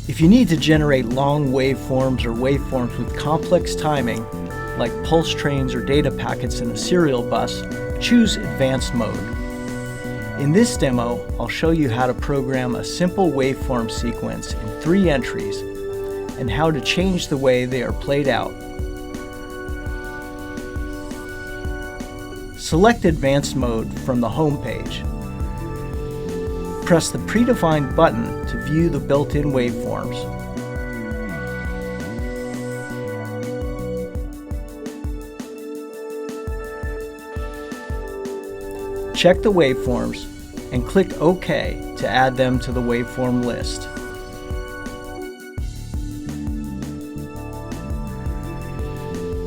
If you need to generate long waveforms or waveforms with complex timing, like pulse trains or data packets in a serial bus, choose Advanced Mode. In this demo, I'll show you how to program a simple waveform sequence in 3 entries and how to change the way they are played out. Select Advanced Mode from the home page. Press the predefined button to view the built-in waveforms. Check the waveforms and click OK to add them to the waveform list.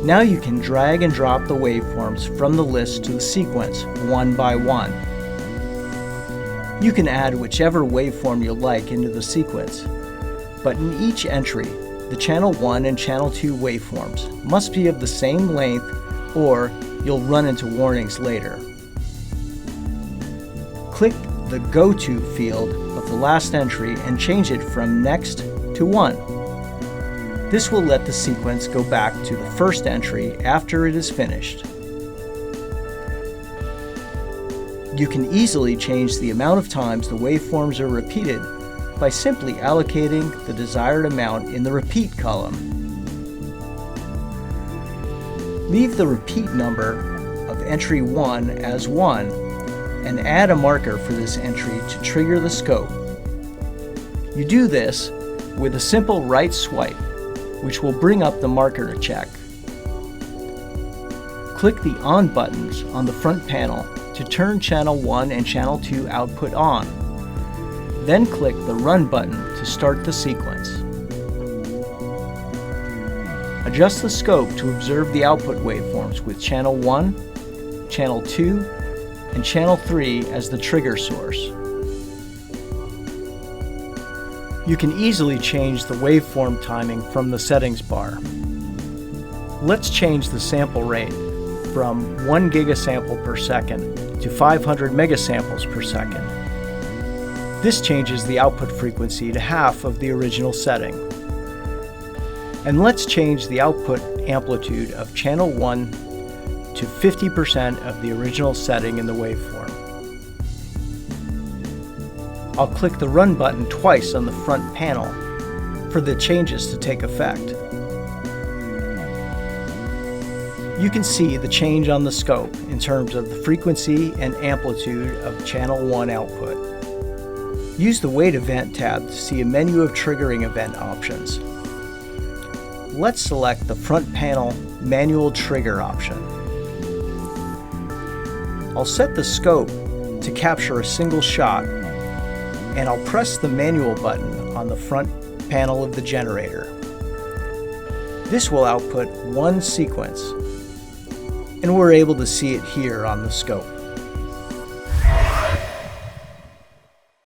Now you can drag and drop the waveforms from the list to the sequence one by one. You can add whichever waveform you like into the sequence, but in each entry, the channel 1 and channel 2 waveforms must be of the same length or you'll run into warnings later. Click the Go To field of the last entry and change it from Next to 1. This will let the sequence go back to the first entry after it is finished. You can easily change the amount of times the waveforms are repeated by simply allocating the desired amount in the Repeat column. Leave the repeat number of entry 1 as 1 and add a marker for this entry to trigger the scope. You do this with a simple right swipe, which will bring up the marker to check. Click the On buttons on the front panel to turn channel 1 and channel 2 output on. Then click the Run button to start the sequence. Adjust the scope to observe the output waveforms with channel 1, channel 2, and channel 3 as the trigger source. You can easily change the waveform timing from the settings bar. Let's change the sample rate from 1 gigasample per second to 500 megasamples per second. This changes the output frequency to half of the original setting. And let's change the output amplitude of channel 1 to 50% of the original setting in the waveform. I'll click the Run button twice on the front panel for the changes to take effect. You can see the change on the scope in terms of the frequency and amplitude of channel 1 output. Use the Wait Event tab to see a menu of triggering event options. Let's select the front panel Manual Trigger option. I'll set the scope to capture a single shot, and I'll press the Manual button on the front panel of the generator. This will output one sequence, and we're able to see it here on the scope.